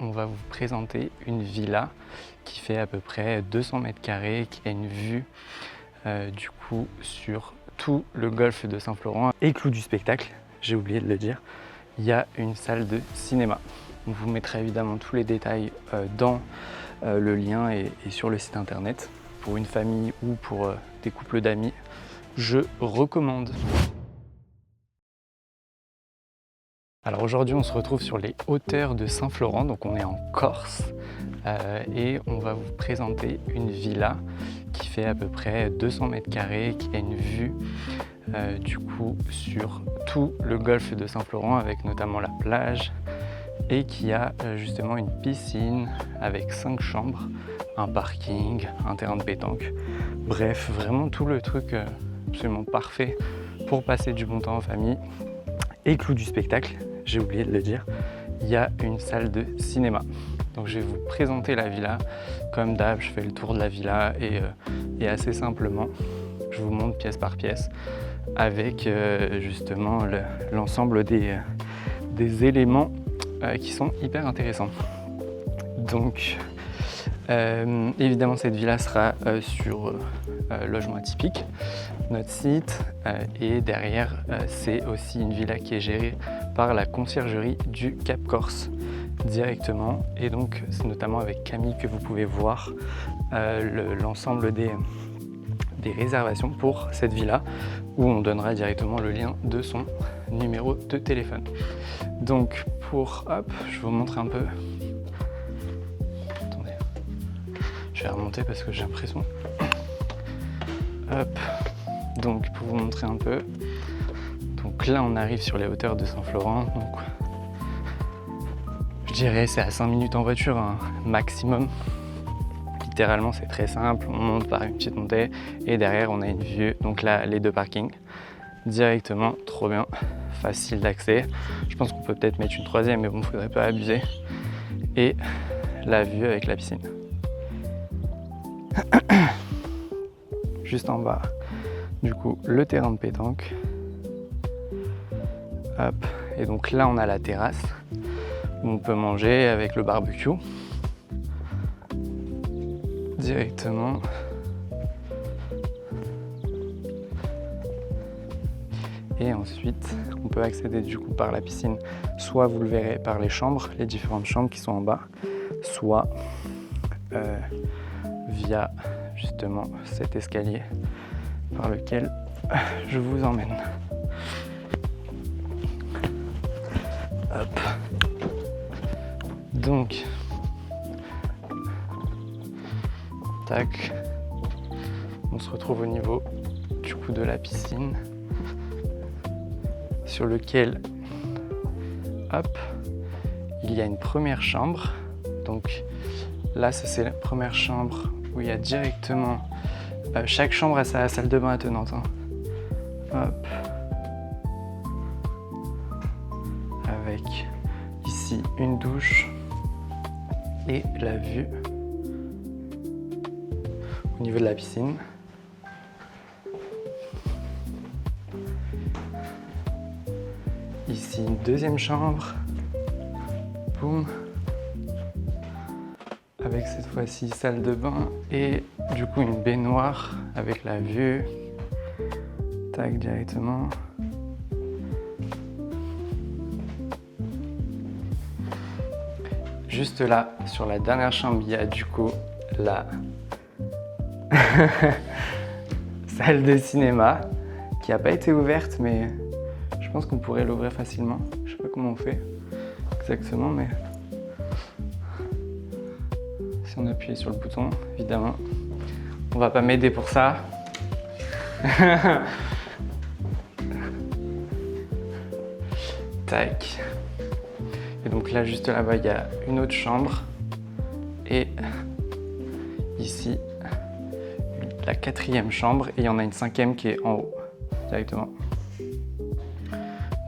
on va vous présenter une villa qui fait à peu près 200 mètres carrés, qui a une vue du coup sur tout le golfe de Saint-Florent. Et clou du spectacle, j'ai oublié de le dire, il y a une salle de cinéma. On vous mettra évidemment tous les détails dans le lien et sur le site internet. Pour une famille ou pour des couples d'amis, je recommande. Alors aujourd'hui on se retrouve sur les hauteurs de Saint-Florent, donc on est en Corse et on va vous présenter une villa qui fait à peu près 200 mètres carrés, qui a une vue du coup sur tout le golfe de Saint-Florent avec notamment la plage et qui a justement une piscine avec 5 chambres, un parking, un terrain de pétanque, bref vraiment tout le truc absolument parfait pour passer du bon temps en famille. Et clou du spectacle, j'ai oublié de le dire, il y a une salle de cinéma. Donc je vais vous présenter la villa. Comme d'hab, je fais le tour de la villa et assez simplement, je vous montre pièce par pièce avec justement l'ensemble des éléments qui sont hyper intéressants. Donc évidemment cette villa sera sur logement atypique, notre site, et derrière c'est aussi une villa qui est gérée par la conciergerie du Cap Corse directement, et donc c'est notamment avec Camille que vous pouvez voir l'ensemble des réservations pour cette villa, où on donnera directement le lien de son numéro de téléphone. Donc pour, hop, je vous montre un peu. Attendez, je vais remonter parce que j'ai l'impression. Hop, donc pour vous montrer un peu. Donc là on arrive sur les hauteurs de Saint-Florent. Donc je dirais c'est à 5 minutes en voiture, hein, maximum. Littéralement c'est très simple, on monte par une petite montée et derrière on a une vue, donc là les 2 parkings directement, trop bien, facile d'accès. Je pense qu'on peut peut-être mettre une 3e, mais bon, faudrait pas abuser. Et la vue avec la piscine. Juste en bas, du coup, le terrain de pétanque. Hop. Et donc là on a la terrasse où on peut manger avec le barbecue directement. Et ensuite on peut accéder du coup par la piscine, soit vous le verrez par les chambres, les différentes chambres qui sont en bas, soit via justement cet escalier par lequel je vous emmène. Hop. Donc tac, on se retrouve au niveau du coup de la piscine, sur lequel, hop, il y a une première chambre. Donc là, ça c'est la première chambre où il y a directement, chaque chambre a sa salle de bain attenante, hein. Hop, avec ici une douche et la vue au niveau de la piscine. Ici une deuxième chambre, boum, avec cette fois-ci salle de bain et du coup une baignoire avec la vue, tac, directement. Juste là, sur la dernière chambre, il y a du coup la salle de cinéma qui n'a pas été ouverte, mais je pense qu'on pourrait l'ouvrir facilement. Je sais pas comment on fait exactement, mais si on appuie sur le bouton, évidemment, on va pas m'aider pour ça. Tac. Et donc là, juste là-bas, il y a une autre chambre et ici la 4e chambre, et il y en a une 5e qui est en haut directement.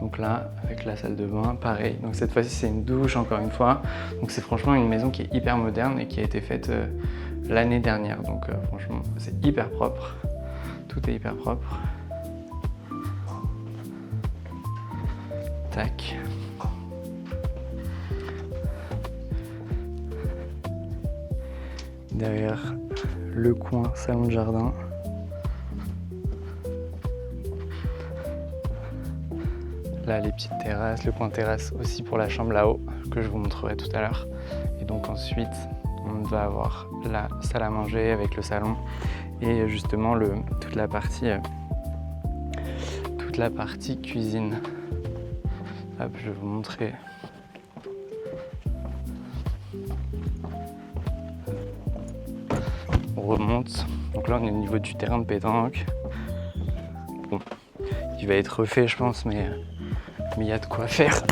Donc là, avec la salle de bain, pareil. Donc cette fois-ci, c'est une douche encore une fois. Donc c'est franchement une maison qui est hyper moderne et qui a été faite l'année dernière. Donc franchement, c'est hyper propre. Tout est hyper propre. Tac. Derrière le coin salon de jardin. Là, les petites terrasses, le coin terrasse aussi pour la chambre là-haut, que je vous montrerai tout à l'heure. Et donc ensuite, on va avoir la salle à manger avec le salon et justement toute la partie cuisine. Hop, je vais vous montrer. On remonte. Donc là, on est au niveau du terrain de pétanque. Bon, il va être refait, je pense, mais il y a de quoi faire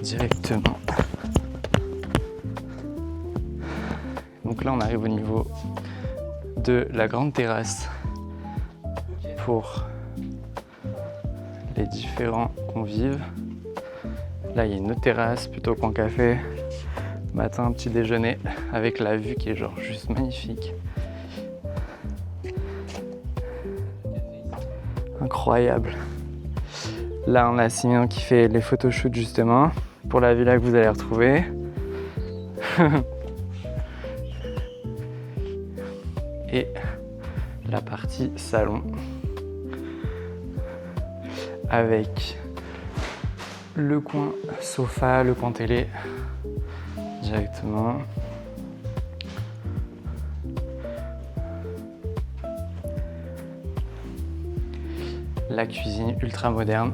directement. Donc là, on arrive au niveau de la grande terrasse pour les différents convives. Là, il y a une autre terrasse, plutôt coin café. Matin, petit déjeuner avec la vue qui est genre juste magnifique. Incroyable. Là, on a Simien qui fait les photoshoots justement pour la villa que vous allez retrouver. Et la partie salon avec le coin sofa, le coin télé directement. La cuisine ultra moderne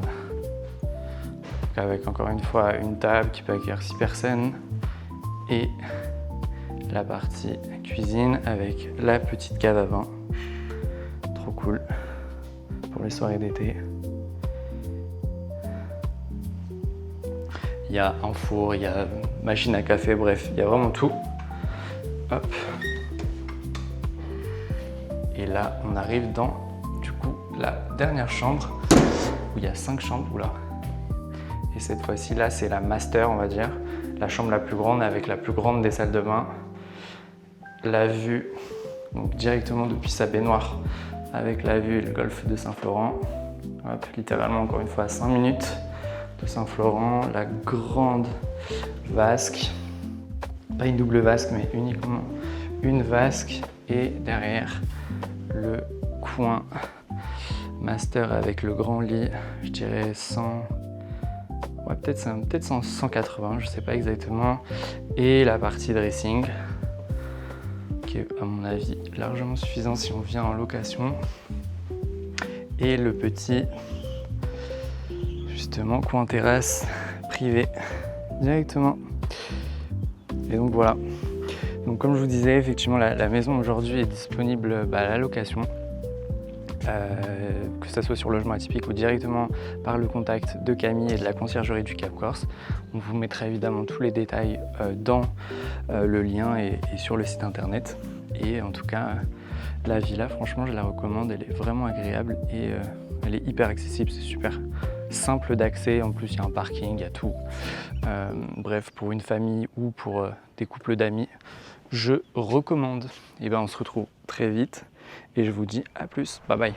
avec encore une fois une table qui peut accueillir 6 personnes et la partie cuisine avec la petite cave à vin, trop cool pour les soirées d'été. Il y a un four, il y a machine à café, bref, il y a vraiment tout. Hop. Et là, on arrive dans du coup la dernière chambre où il y a 5 chambres. Oula. Et cette fois-ci, là, c'est la master, on va dire, la chambre la plus grande avec la plus grande des salles de bain. La vue, donc directement depuis sa baignoire, avec la vue et le golfe de Saint-Florent. Hop, littéralement, encore une fois, à 5 minutes de Saint-Florent. La grande vasque, pas une double vasque, mais uniquement une vasque. Et derrière, le coin master avec le grand lit, je dirais 100, ouais, peut-être 180, je sais pas exactement. Et la partie dressing, qui est à mon avis largement suffisant si on vient en location. Et le petit, justement, coin terrasse privé directement. Et donc voilà. Donc comme je vous disais, effectivement, la maison aujourd'hui est disponible à la location. Que ce soit sur Logement Atypique ou directement par le contact de Camille et de la conciergerie du Cap Corse. On vous mettra évidemment tous les détails dans le lien et sur le site internet. Et en tout cas, la villa, franchement, je la recommande. Elle est vraiment agréable et elle est hyper accessible. C'est super simple d'accès. En plus, il y a un parking, il y a tout. Bref, pour une famille ou pour des couples d'amis, je recommande. Et ben, on se retrouve très vite. Et je vous dis à plus, bye bye.